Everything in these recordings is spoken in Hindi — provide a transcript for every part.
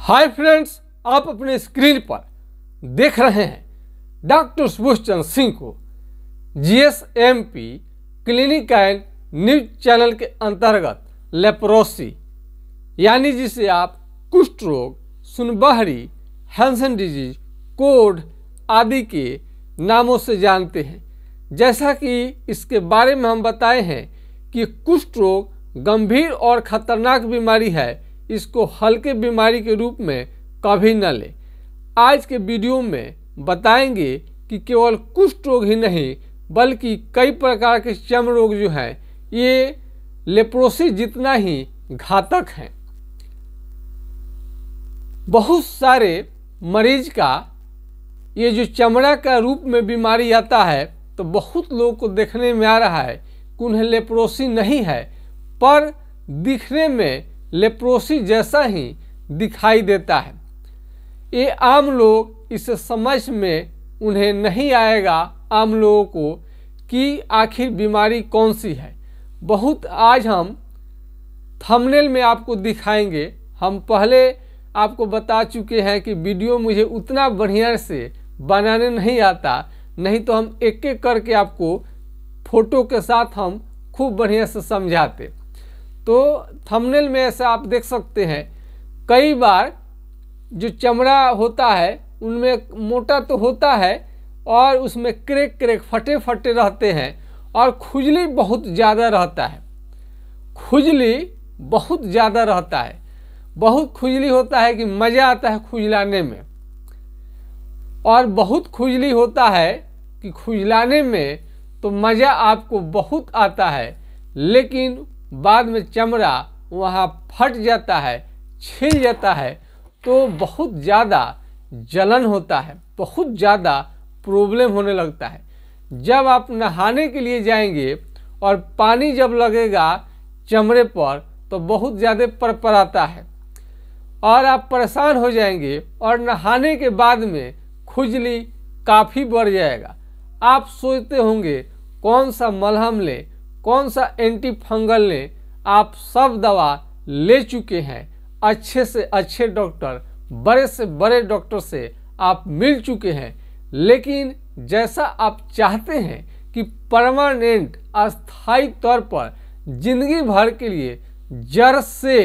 हाय फ्रेंड्स, आप अपने स्क्रीन पर देख रहे हैं डॉक्टर सुबोध चंद्र सिंह को GSMP clinic and news channel के अंतर्गत लेप्रोसी यानी जिसे आप कुष्ठ रोग, सुनबहरी, हैंसन डिजीज, कोढ़ आदि के नामों से जानते हैं। जैसा कि इसके बारे में हम बताए हैं कि कुष्ठ रोग गंभीर और खतरनाक बीमारी है, इसको हल्के बीमारी के रूप में कभी न लें। आज के वीडियो में बताएंगे कि केवल कुष्ठ रोग ही नहीं बल्कि कई प्रकार के चर्म रोग जो हैं ये लेप्रोसी जितना ही घातक हैं। बहुत सारे मरीज का ये जो चमड़ा का रूप में बीमारी आता है तो बहुत लोगों को देखने में आ रहा है कि उन्हें लेप्रोसी नहीं है, पर दिखने में लेप्रोसी जैसा ही दिखाई देता है। ये आम लोग इस समझ में उन्हें नहीं आएगा आम लोगों को कि आखिर बीमारी कौन सी है। बहुत आज हम थंबनेल में आपको दिखाएंगे। हम पहले आपको बता चुके हैं कि वीडियो मुझे उतना बढ़िया से बनाने नहीं आता, नहीं तो हम एक एक करके आपको फोटो के साथ हम खूब बढ़िया से समझाते। तो थंबनेल में ऐसा आप देख सकते हैं, कई बार जो चमड़ा होता है उनमें मोटा तो होता है और उसमें क्रेक क्रेक फटे फटे रहते हैं और खुजली बहुत ज़्यादा रहता है। खुजली बहुत ज़्यादा रहता है, बहुत खुजली होता है कि मज़ा आता है खुजलाने में, और बहुत खुजली होता है कि खुजलाने में तो मज़ा आपको बहुत आता है, लेकिन बाद में चमड़ा वहाँ फट जाता है, छिल जाता है, तो बहुत ज़्यादा जलन होता है, बहुत ज़्यादा प्रॉब्लम होने लगता है। जब आप नहाने के लिए जाएंगे और पानी जब लगेगा चमड़े पर तो बहुत ज़्यादा परपराता है और आप परेशान हो जाएंगे और नहाने के बाद में खुजली काफ़ी बढ़ जाएगा। आप सोचते होंगे कौन सा मलहम लें, कौन सा एंटी फंगल लें। आप सब दवा ले चुके हैं, अच्छे से अच्छे डॉक्टर, बड़े से बड़े डॉक्टर से आप मिल चुके हैं, लेकिन जैसा आप चाहते हैं कि परमानेंट अस्थायी तौर पर जिंदगी भर के लिए जड़ से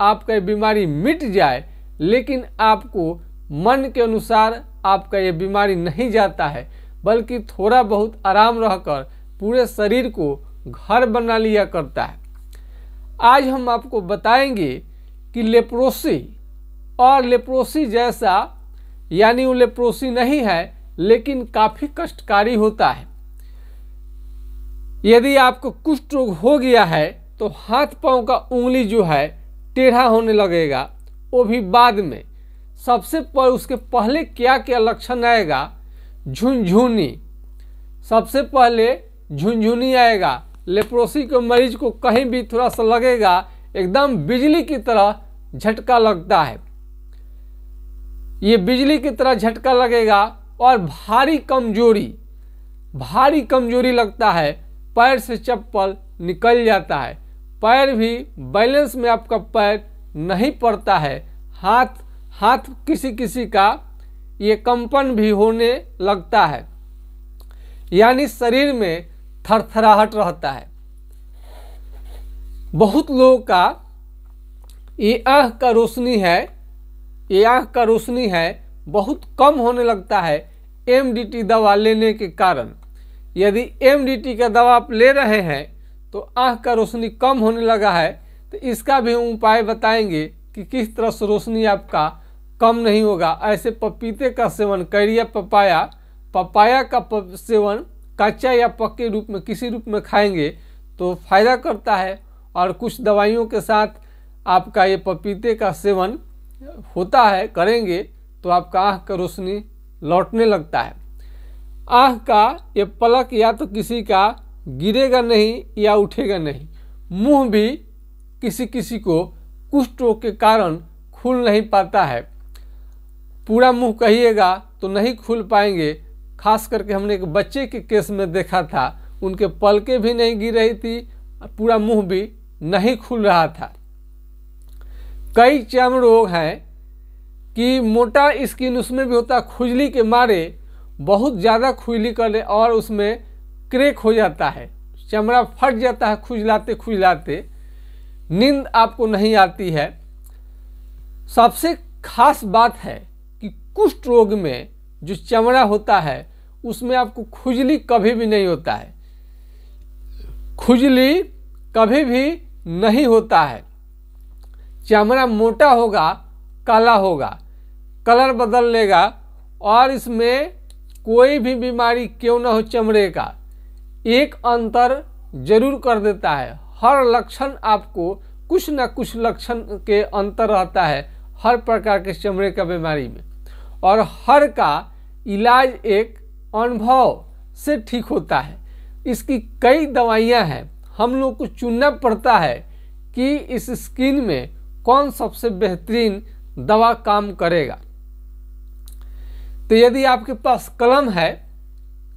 आपका ये बीमारी मिट जाए, लेकिन आपको मन के अनुसार आपका ये बीमारी नहीं जाता है, बल्कि थोड़ा बहुत आराम रहकर पूरे शरीर को घर बना लिया करता है। आज हम आपको बताएंगे कि लेप्रोसी और लेप्रोसी जैसा, यानी वो लेप्रोसी नहीं है लेकिन काफ़ी कष्टकारी होता है। यदि आपको कुष्ठ रोग हो गया है तो हाथ पांव का उंगली जो है टेढ़ा होने लगेगा, वो भी बाद में। सबसे पर उसके पहले क्या क्या लक्षण आएगा? झुनझुनी, सबसे पहले झुनझुनी आएगा। लेप्रोसी के मरीज को कहीं भी थोड़ा सा लगेगा एकदम बिजली की तरह झटका लगता है, ये बिजली की तरह झटका लगेगा। और भारी कमजोरी लगता है, पैर से चप्पल निकल जाता है, पैर भी बैलेंस में आपका पैर नहीं पड़ता है, हाथ किसी किसी का ये कंपन भी होने लगता है, यानी शरीर में थरथराहट रहता है। बहुत लोगों का ये आँख का रोशनी है बहुत कम होने लगता है MDT दवा लेने के कारण। यदि MDT का दवा आप ले रहे हैं तो आँख का रोशनी कम होने लगा है, तो इसका भी उपाय बताएंगे कि किस तरह से रोशनी आपका कम नहीं होगा। ऐसे पपीते का सेवन, कैरिया पपाया का सेवन कच्चा या पक्के रूप में किसी रूप में खाएंगे तो फायदा करता है, और कुछ दवाइयों के साथ आपका ये पपीते का सेवन होता है, करेंगे तो आपका आँख का रोशनी लौटने लगता है। आँख का ये पलक या तो किसी का गिरेगा नहीं या उठेगा नहीं। मुंह भी किसी किसी को कुष्ठ रोग के कारण खुल नहीं पाता है, पूरा मुंह कहिएगा तो नहीं खुल पाएंगे। खास करके हमने एक बच्चे के केस में देखा था, उनके पलकें भी नहीं गिर रही थी, पूरा मुंह भी नहीं खुल रहा था। कई चर्म रोग हैं कि मोटा स्किन उसमें भी होता है, खुजली के मारे बहुत ज़्यादा खुजली कर ले और उसमें क्रैक हो जाता है, चमड़ा फट जाता है खुजलाते खुजलाते, नींद आपको नहीं आती है। सबसे खास बात है कि कुष्ठ रोग में जो चमड़ा होता है उसमें आपको खुजली कभी भी नहीं होता है, खुजली कभी भी नहीं होता है। चमड़ा मोटा होगा, काला होगा, कलर बदल लेगा और इसमें कोई भी बीमारी क्यों ना हो चमड़े का, एक अंतर जरूर कर देता है। हर लक्षण आपको कुछ ना कुछ लक्षण के अंतर रहता है हर प्रकार के चमड़े का बीमारी में, और हर का इलाज एक अनुभव से ठीक होता है। इसकी कई दवाइयां हैं, हम लोग को चुनना पड़ता है कि इस स्किन में कौन सबसे बेहतरीन दवा काम करेगा। तो यदि आपके पास कलम है,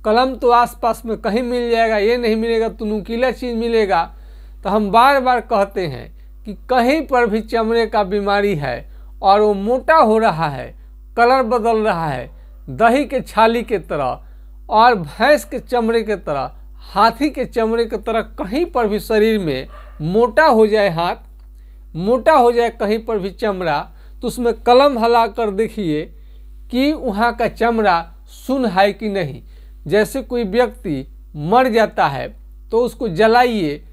कलम तो आसपास में कहीं मिल जाएगा, ये नहीं मिलेगा तो नुकीला चीज़ मिलेगा। तो हम बार बार कहते हैं कि कहीं पर भी चमड़े का बीमारी है और वो मोटा हो रहा है, कलर बदल रहा है, दही के छाली के तरह और भैंस के चमड़े के तरह, हाथी के चमड़े की तरह कहीं पर भी शरीर में मोटा हो जाए, हाथ मोटा हो जाए कहीं पर भी चमड़ा, तो उसमें कलम हिला कर देखिए कि वहाँ का चमड़ा सुन्न है कि नहीं। जैसे कोई व्यक्ति मर जाता है तो उसको जलाइए,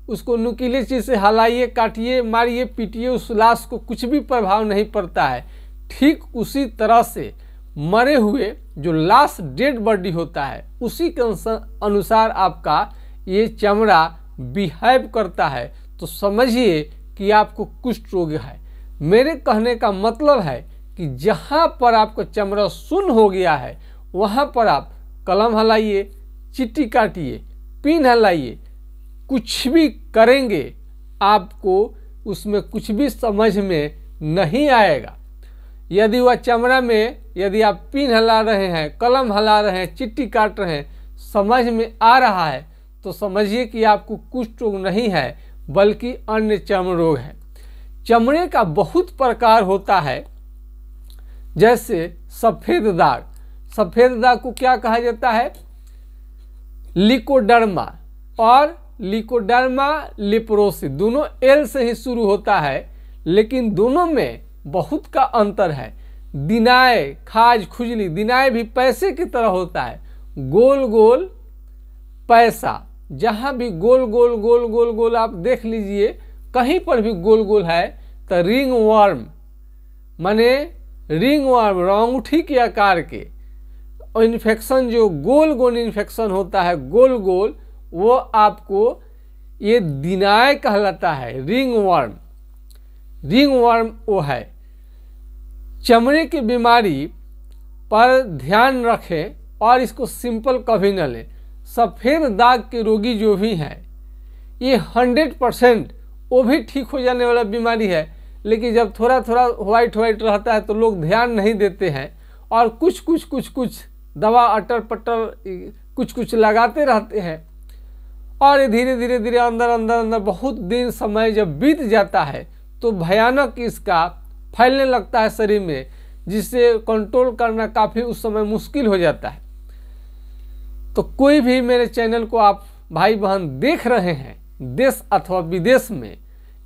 उसको नुकीले चीज़ से हलाइए, काटिए, मारिए, पीटिए, उस लाश को कुछ भी प्रभाव नहीं पड़ता है। ठीक उसी तरह से मरे हुए जो लाश डेड बॉडी होता है उसी के अनुसार आपका ये चमड़ा बिहेव करता है। तो समझिए कि आपको कुष्ठ रोग है। मेरे कहने का मतलब है कि जहाँ पर आपका चमड़ा सुन्न हो गया है वहाँ पर आप कलम हलाइए, चिट्ठी काटिए, पिन हलाइए, कुछ भी करेंगे आपको उसमें कुछ भी समझ में नहीं आएगा। यदि वह चमड़ा में यदि आप पिन हिला रहे हैं, कलम हिला रहे हैं, चिट्ठी काट रहे हैं, समझ में आ रहा है तो समझिए कि आपको कुष्ठ रोग नहीं है बल्कि अन्य चर्म रोग है। चमड़े का बहुत प्रकार होता है, जैसे सफ़ेद दाग। सफ़ेद दाग को क्या कहा जाता है? लिकोडर्मा और लिकोडर्मा लेप्रोसी, दोनों एल से ही शुरू होता है, लेकिन दोनों में बहुत का अंतर है। दिनाय, खाज, खुजली, दिनाय भी पैसे की तरह होता है, गोल गोल पैसा, जहाँ भी गोल गोल गोल गोल गोल आप देख लीजिए, कहीं पर भी गोल गोल है तो रिंग वर्म, माने रिंग वर्म, अंगूठी के आकार के इन्फेक्शन, जो गोल गोल इन्फेक्शन होता है गोल गोल, वो आपको ये दिनाय कहलाता है, रिंग वर्म। रिंग वर्म वो है। चमड़े की बीमारी पर ध्यान रखें और इसको सिंपल कभी न लें। सफ़ेद दाग के रोगी जो भी हैं ये 100% वो भी ठीक हो जाने वाला बीमारी है, लेकिन जब थोड़ा थोड़ा वाइट वाइट रहता है तो लोग ध्यान नहीं देते हैं और कुछ दवा अटर पटर कुछ लगाते रहते हैं, और ये धीरे धीरे धीरे अंदर अंदर अंदर बहुत दिन समय जब बीत जाता है तो भयानक इसका फैलने लगता है शरीर में, जिससे कंट्रोल करना काफ़ी उस समय मुश्किल हो जाता है। तो कोई भी मेरे चैनल को आप भाई बहन देख रहे हैं देश अथवा विदेश में,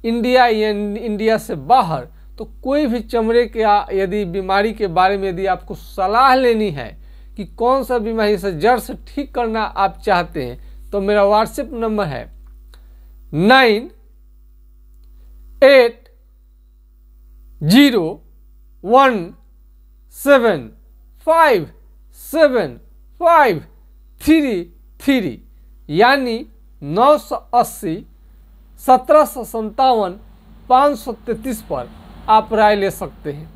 इंडिया या इंडिया से बाहर, तो कोई भी चमड़े के यदि बीमारी के बारे में यदि आपको सलाह लेनी है कि कौन सा बीमारी से जड़ से ठीक करना आप चाहते हैं, तो मेरा व्हाट्सएप नंबर है 9817575333, यानी 980 1757 533 पर आप राय ले सकते हैं।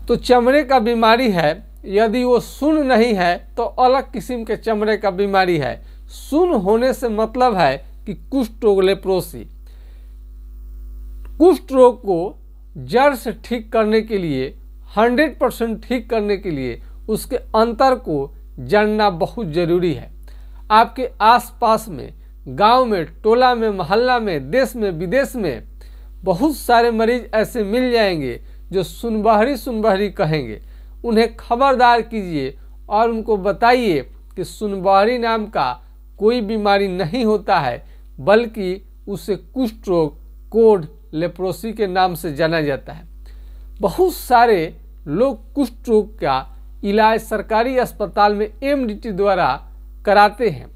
तो चमड़े का बीमारी है, यदि वो सुन्न नहीं है तो अलग किस्म के चमड़े का बीमारी है। सुन्न होने से मतलब है कि कुष्ठ रोग, लेप्रोसी। कुष्ठ रोग को जड़ से ठीक करने के लिए, 100% ठीक करने के लिए उसके अंतर को जानना बहुत ज़रूरी है। आपके आसपास में, गांव में, टोला में, मोहल्ला में, देश में, विदेश में बहुत सारे मरीज ऐसे मिल जाएंगे जो सुनबहरी सुनबहरी कहेंगे उन्हें खबरदार कीजिए और उनको बताइए कि सुनबहरी नाम का कोई बीमारी नहीं होता है, बल्कि उसे कुष्ठ रोग, कोढ़, लेप्रोसी के नाम से जाना जाता है। बहुत सारे लोग कुष्ठ रोग का इलाज सरकारी अस्पताल में एमडीटी द्वारा कराते हैं।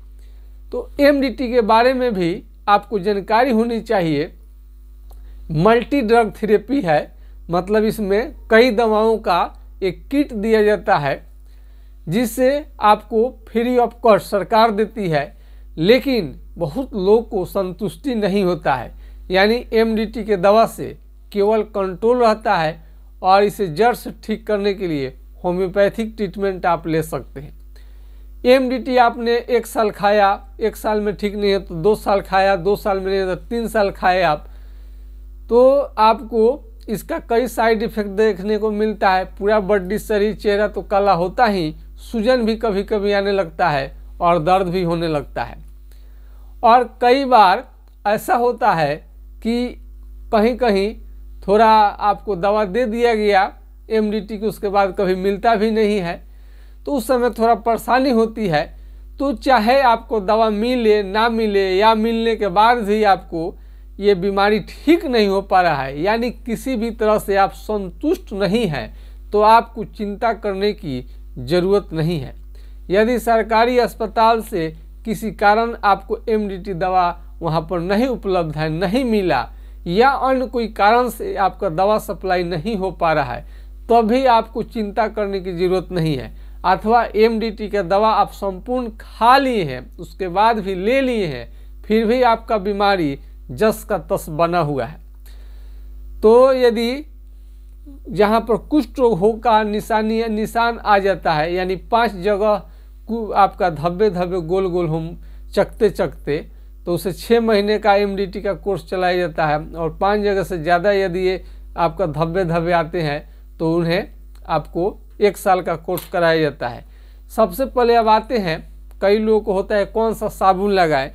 तो एमडीटी के बारे में भी आपको जानकारी होनी चाहिए। मल्टी ड्रग थेरेपी है, मतलब इसमें कई दवाओं का एक किट दिया जाता है जिससे आपको फ्री ऑफ कॉस्ट सरकार देती है, लेकिन बहुत लोग को संतुष्टि नहीं होता है। यानी एमडीटी के दवा से केवल कंट्रोल रहता है और इसे जड़ से ठीक करने के लिए होम्योपैथिक ट्रीटमेंट आप ले सकते हैं। एमडीटी आपने 1 साल खाया, 1 साल में ठीक नहीं है तो 2 साल खाया, 2 साल में नहीं है तो 3 साल खाए आप, तो आपको इसका कई साइड इफेक्ट देखने को मिलता है। पूरा बॉडी, शरीर, चेहरा तो काला होता ही, सूजन भी कभी कभी आने लगता है और दर्द भी होने लगता है। और कई बार ऐसा होता है कि कहीं कहीं थोड़ा आपको दवा दे दिया गया एमडीटी की, उसके बाद कभी मिलता भी नहीं है, तो उस समय थोड़ा परेशानी होती है। तो चाहे आपको दवा मिले ना मिले या मिलने के बाद भी आपको ये बीमारी ठीक नहीं हो पा रहा है, यानी किसी भी तरह से आप संतुष्ट नहीं हैं, तो आपको चिंता करने की ज़रूरत नहीं है। यदि सरकारी अस्पताल से किसी कारण आपको एमडीटी दवा वहाँ पर नहीं उपलब्ध है, नहीं मिला, या अन्य कोई कारण से आपका दवा सप्लाई नहीं हो पा रहा है, तभी आपको चिंता करने की ज़रूरत नहीं है। अथवा एमडीटी का दवा आप संपूर्ण खा लिए हैं, उसके बाद भी ले लिए हैं, फिर भी आपका बीमारी जस का तस बना हुआ है, तो यदि जहाँ पर कुष्ठ रोग हो का निशान आ जाता है, यानी 5 जगह आपका धब्बे धब्बे गोल गोल हम चकते चकते, तो उसे 6 महीने का एमडीटी का कोर्स चलाया जाता है। और 5 जगह से ज़्यादा यदि ये आपका धब्बे धब्बे आते हैं तो उन्हें आपको 1 साल का कोर्स कराया जाता है। सबसे पहले अब आते हैं, कई लोगों को होता है कौन सा साबुन लगाएं।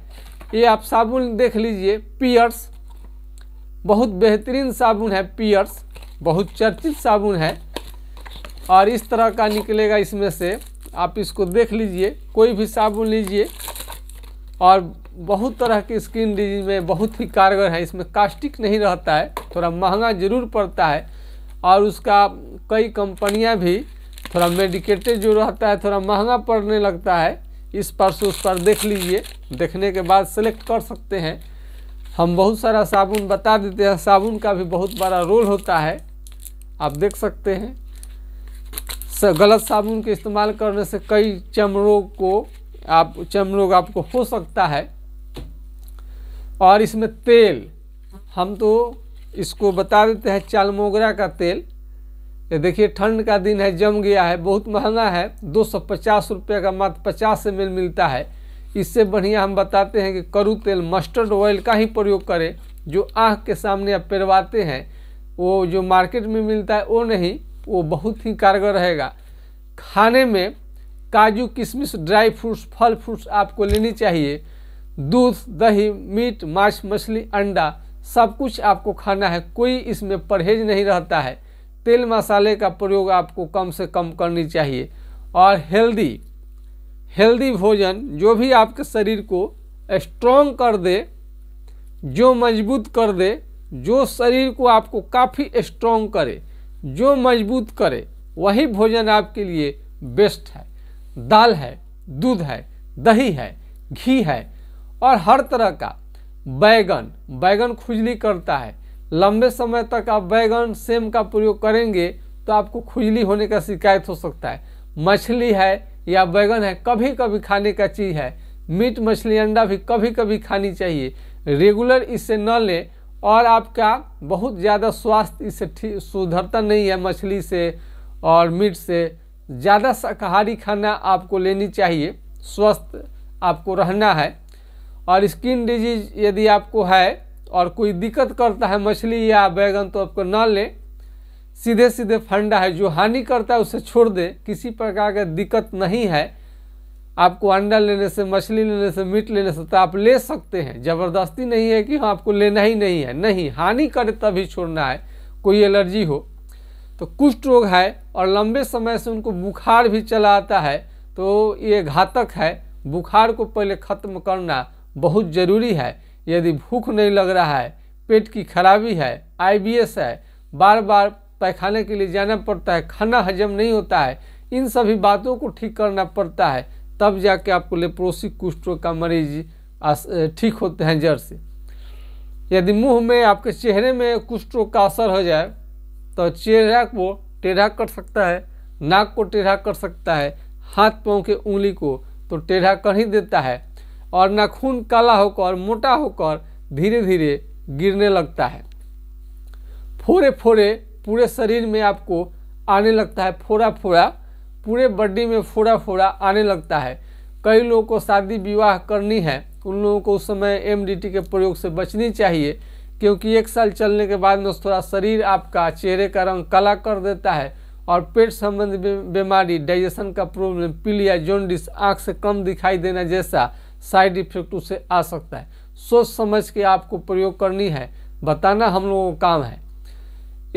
ये आप साबुन देख लीजिए, पियर्स, बहुत बेहतरीन साबुन है पियर्स, बहुत चर्चित साबुन है और इस तरह का निकलेगा इसमें से। आप इसको देख लीजिए, कोई भी साबुन लीजिए, और बहुत तरह की स्किन डिजीज में बहुत ही कारगर है। इसमें कास्टिक नहीं रहता है, थोड़ा महंगा जरूर पड़ता है, और उसका कई कंपनियां भी थोड़ा मेडिकेटेड जो रहता है थोड़ा महंगा पड़ने लगता है। इस पर से उस पर देख लीजिए, देखने के बाद सेलेक्ट कर सकते हैं। हम बहुत सारा साबुन बता देते हैं, साबुन का भी बहुत बड़ा रोल होता है, आप देख सकते हैं। गलत साबुन के इस्तेमाल करने से कई चर्म रोग आपको हो सकता है। और इसमें तेल, हम तो इसको बता देते हैं चालमोगरा का तेल। ये देखिए ठंड का दिन है, जम गया है, बहुत महंगा है, 250 रुपये का मात्र 50 ml मिलता है। इससे बढ़िया हम बताते हैं कि करू तेल, मस्टर्ड ऑयल का ही प्रयोग करें, जो आँख के सामने आप पेरवाते हैं, वो जो मार्केट में मिलता है वो नहीं, वो बहुत ही कारगर रहेगा। खाने में काजू, किशमिश, ड्राई फ्रूट्स, फल फ्रूट्स आपको लेनी चाहिए। दूध, दही, मीट, मांस, मछली, अंडा, सब कुछ आपको खाना है, कोई इसमें परहेज नहीं रहता है। तेल मसाले का प्रयोग आपको कम से कम करनी चाहिए। और हेल्दी भोजन जो भी आपके शरीर को स्ट्रॉन्ग कर दे, जो मजबूत कर दे, जो शरीर को आपको काफ़ी स्ट्रॉन्ग करे, जो मजबूत करे, वही भोजन आपके लिए बेस्ट है। दाल है, दूध है, दही है, घी है, और हर तरह का बैगन खुजली करता है। लंबे समय तक आप बैगन सेम का प्रयोग करेंगे तो आपको खुजली होने का शिकायत हो सकता है। मछली है या बैगन है, कभी कभी खाने का चीज़ है। मीट, मछली, अंडा भी कभी कभी खानी चाहिए, रेगुलर इसे न लें, और आपका बहुत ज़्यादा स्वास्थ्य इससे सुधरता नहीं है। मछली से और मीट से ज़्यादा शाकाहारी खाना आपको लेनी चाहिए, स्वस्थ आपको रहना है। और स्किन डिजीज यदि आपको है और कोई दिक्कत करता है मछली या बैगन, तो आपको ना लें। सीधे फंडा है, जो हानि करता है उसे छोड़ दें। किसी प्रकार का दिक्कत नहीं है आपको अंडा लेने से, मछली लेने से, मीट लेने से, तो आप ले सकते हैं। ज़बरदस्ती नहीं है कि हाँ आपको लेना ही नहीं है, नहीं, हानि करे तभी छोड़ना है, कोई एलर्जी हो। तो कुष्ठ रोग है और लंबे समय से उनको बुखार भी चला आता है, तो ये घातक है। बुखार को पहले ख़त्म करना बहुत ज़रूरी है। यदि भूख नहीं लग रहा है, पेट की खराबी है, IBS है, बार बार पैखाने के लिए जाना पड़ता है, खाना हजम नहीं होता है, इन सभी बातों को ठीक करना पड़ता है, तब जाके आपको लेप्रोसी कुष्ठ रोग का मरीज ठीक होते हैं जड़ से। यदि मुंह में, आपके चेहरे में कुष्ठ रोग का असर हो जाए तो चेहरा को टेढ़ा कर सकता है, नाक को टेढ़ा कर सकता है, हाथ पाँव के उंगली को तो टेढ़ा कर ही देता है, और नाखून काला होकर, मोटा होकर धीरे धीरे गिरने लगता है। फोड़े फोड़े पूरे शरीर में आपको आने लगता है, फोड़ा फोड़ा पूरे बॉडी में फोड़ा फोड़ा आने लगता है। कई लोगों को शादी विवाह करनी है, उन लोगों को उस समय MDT के प्रयोग से बचनी चाहिए, क्योंकि 1 साल चलने के बाद में थोड़ा शरीर आपका, चेहरे का रंग काला कर देता है, और पेट संबंधी बीमारी, डाइजेशन का प्रॉब्लम, पीलिया, जॉन्डिस, आँख से कम दिखाई देना जैसा साइड इफेक्ट उससे आ सकता है। सोच समझ के आपको प्रयोग करनी है, बताना हम लोगों का काम है।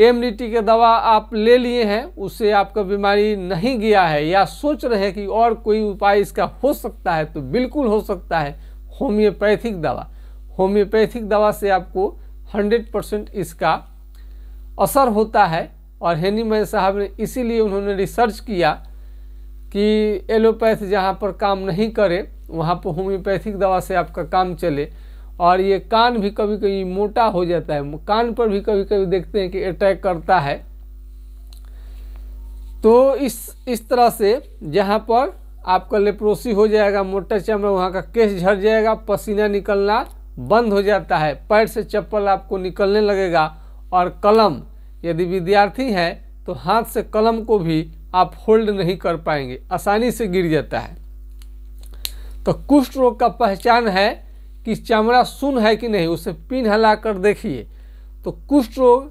MDT के दवा आप ले लिए हैं, उससे आपका बीमारी नहीं गया है, या सोच रहे हैं कि और कोई उपाय इसका हो सकता है, तो बिल्कुल हो सकता है। होम्योपैथिक दवा से आपको 100% इसका असर होता है। और हेनीमैन साहब ने इसीलिए उन्होंने रिसर्च किया कि एलोपैथ जहाँ पर काम नहीं करे वहाँ पर होम्योपैथिक दवा से आपका काम चले। और ये कान भी कभी कभी मोटा हो जाता है, कान पर भी कभी कभी देखते हैं कि अटैक करता है। तो इस तरह से जहाँ पर आपका लेप्रोसी हो जाएगा, मोटा चमड़ा, वहाँ का केश झड़ जाएगा, पसीना निकलना बंद हो जाता है, पैर से चप्पल आपको निकलने लगेगा, और कलम, यदि विद्यार्थी हैं तो हाथ से कलम को भी आप होल्ड नहीं कर पाएंगे, आसानी से गिर जाता है। तो कुष्ठ रोग का पहचान है कि चमड़ा सुन्न है कि नहीं, उसे पिन हिलाकर देखिए। तो कुष्ठ रोग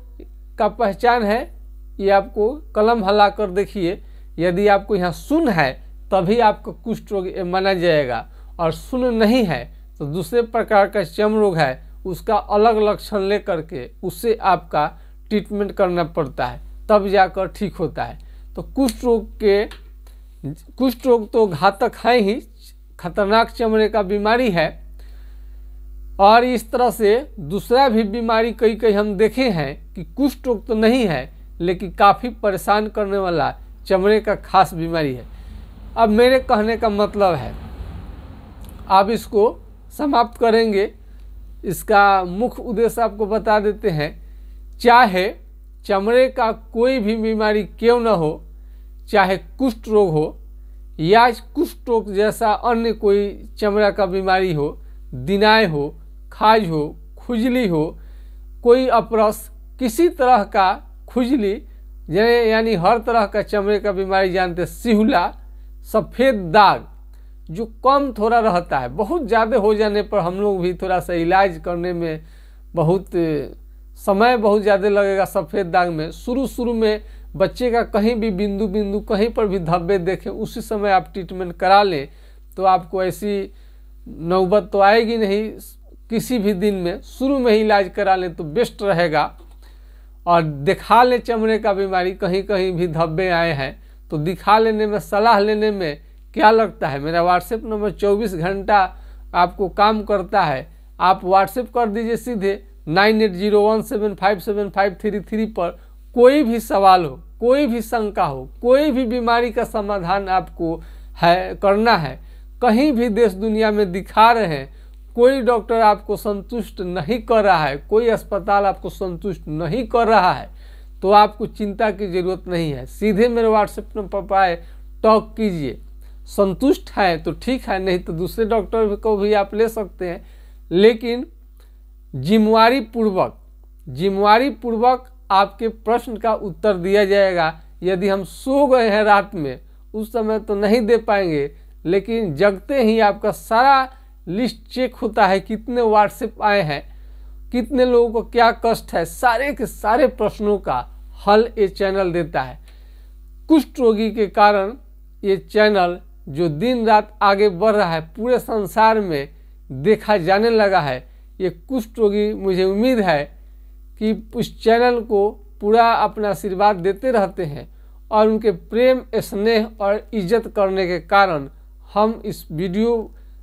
का पहचान है, ये आपको कलम हिलाकर देखिए। यदि आपको यहाँ सुन्न है तभी आपका कुष्ठ रोग माना जाएगा, और सुन्न नहीं है तो दूसरे प्रकार का चर्म रोग है, उसका अलग लक्षण ले करके उससे आपका ट्रीटमेंट करना पड़ता है, तब जाकर ठीक होता है। तो कुष्ठ रोग तो घातक है ही, खतरनाक चमड़े का बीमारी है। और इस तरह से दूसरा भी बीमारी कई हम देखे हैं कि कुष्ठ रोग तो नहीं है, लेकिन काफ़ी परेशान करने वाला चमड़े का खास बीमारी है। अब मेरे कहने का मतलब है, आप इसको समाप्त करेंगे, इसका मुख्य उद्देश्य आपको बता देते हैं। चाहे चमड़े का कोई भी बीमारी क्यों न हो, चाहे कुष्ठ रोग हो या कुष्ठ रोग जैसा अन्य कोई चमड़ा का बीमारी हो, दिनाय हो, खाज हो, खुजली हो, कोई अपरस, किसी तरह का खुजली, यानी हर तरह का चमड़े का बीमारी जानते, सिहुला, सफ़ेद दाग जो कम थोड़ा रहता है, बहुत ज़्यादा हो जाने पर हम लोग भी थोड़ा सा इलाज करने में बहुत समय बहुत ज़्यादा लगेगा। सफ़ेद दाग में शुरू में बच्चे का कहीं भी बिंदु कहीं पर भी धब्बे देखें, उसी समय आप ट्रीटमेंट करा लें तो आपको ऐसी नौबत तो आएगी नहीं। किसी भी दिन में शुरू में ही इलाज करा लें तो बेस्ट रहेगा। और दिखा लें चमड़े का बीमारी, कहीं भी धब्बे आए हैं तो दिखा लेने में, सलाह लेने में क्या लगता है। मेरा व्हाट्सएप नंबर 24 घंटा आपको काम करता है। आप व्हाट्सएप कर दीजिए सीधे 9801757533 पर। कोई भी सवाल हो, कोई भी शंका हो, कोई भी बीमारी का समाधान आपको करना है, कहीं भी देश दुनिया में दिखा रहे हैं, कोई डॉक्टर आपको संतुष्ट नहीं कर रहा है, कोई अस्पताल आपको संतुष्ट नहीं कर रहा है, तो आपको चिंता की ज़रूरत नहीं है। सीधे मेरे व्हाट्सएप नंबर पर आए, टॉक कीजिए। संतुष्ट है तो ठीक है, नहीं तो दूसरे डॉक्टर को भी आप ले सकते हैं। लेकिन जिम्मेवारी पूर्वक आपके प्रश्न का उत्तर दिया जाएगा। यदि हम सो गए हैं रात में, उस समय तो नहीं दे पाएंगे, लेकिन जगते ही आपका सारा लिस्ट चेक होता है, कितने व्हाट्सएप आए हैं, कितने लोगों को क्या कष्ट है, सारे के सारे प्रश्नों का हल ये चैनल देता है। कुष्ठ रोगी के कारण ये चैनल जो दिन रात आगे बढ़ रहा है, पूरे संसार में देखा जाने लगा है। ये कुष्ठ रोगी, मुझे उम्मीद है कि उस चैनल को पूरा अपना आशीर्वाद देते रहते हैं और उनके प्रेम स्नेह और इज्जत करने के कारण हम इस वीडियो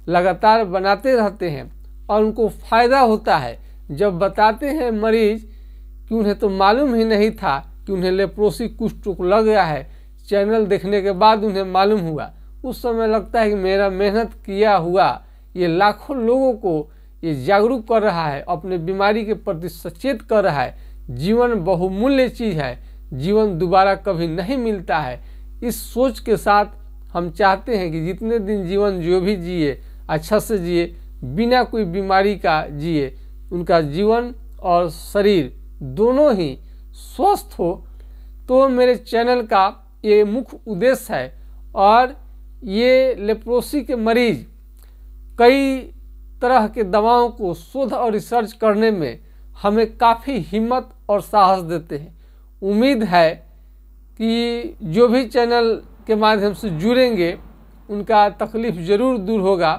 लगातार बनाते रहते हैं और उनको फ़ायदा होता है। जब बताते हैं मरीज कि उन्हें तो मालूम ही नहीं था कि उन्हें लेप्रोसी कुष्ठ रोग लग गया है, चैनल देखने के बाद उन्हें मालूम हुआ, उस समय लगता है कि मेरा मेहनत किया हुआ ये लाखों लोगों को ये जागरूक कर रहा है, अपने बीमारी के प्रति सचेत कर रहा है। जीवन बहुमूल्य चीज़ है, जीवन दोबारा कभी नहीं मिलता है। इस सोच के साथ हम चाहते हैं कि जितने दिन जीवन जो भी जिए अच्छा से जिए, बिना कोई बीमारी का जिए, उनका जीवन और शरीर दोनों ही स्वस्थ हो। तो मेरे चैनल का ये मुख्य उद्देश्य है। और ये लेप्रोसी के मरीज कई तरह के दवाओं को शोध और रिसर्च करने में हमें काफ़ी हिम्मत और साहस देते हैं। उम्मीद है कि जो भी चैनल के माध्यम से जुड़ेंगे उनका तकलीफ़ ज़रूर दूर होगा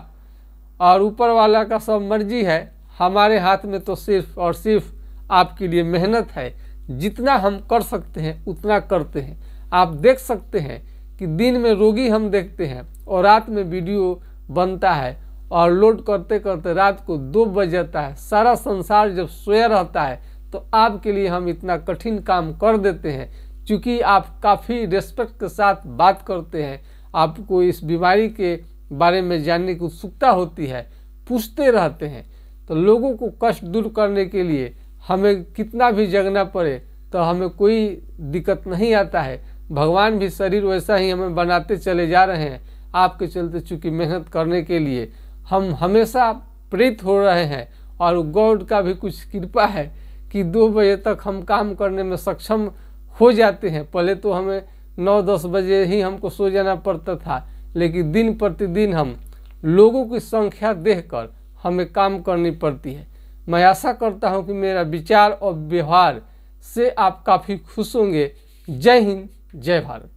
और ऊपर वाला का सब मर्जी है। हमारे हाथ में तो सिर्फ और सिर्फ आपके लिए मेहनत है। जितना हम कर सकते हैं उतना करते हैं। आप देख सकते हैं कि दिन में रोगी हम देखते हैं और रात में वीडियो बनता है और लोड करते करते रात को 2 बज जाता है। सारा संसार जब सोया रहता है तो आपके लिए हम इतना कठिन काम कर देते हैं। क्योंकि आप काफ़ी रिस्पेक्ट के साथ बात करते हैं, आपको इस बीमारी के बारे में जानने की उत्सुकता होती है, पूछते रहते हैं, तो लोगों को कष्ट दूर करने के लिए हमें कितना भी जगना पड़े तो हमें कोई दिक्कत नहीं आता है। भगवान भी शरीर वैसा ही हमें बनाते चले जा रहे हैं। आपके चलते चूँकि मेहनत करने के लिए हम हमेशा प्रेरित हो रहे हैं और गॉड का भी कुछ कृपा है कि 2 बजे तक हम काम करने में सक्षम हो जाते हैं। पहले तो हमें 9-10 बजे ही हमको सो जाना पड़ता था, लेकिन दिन प्रतिदिन हम लोगों की संख्या देखकर हमें काम करनी पड़ती है। मैं आशा करता हूं कि मेरा विचार और व्यवहार से आप काफ़ी खुश होंगे। जय हिंद, जय भारत।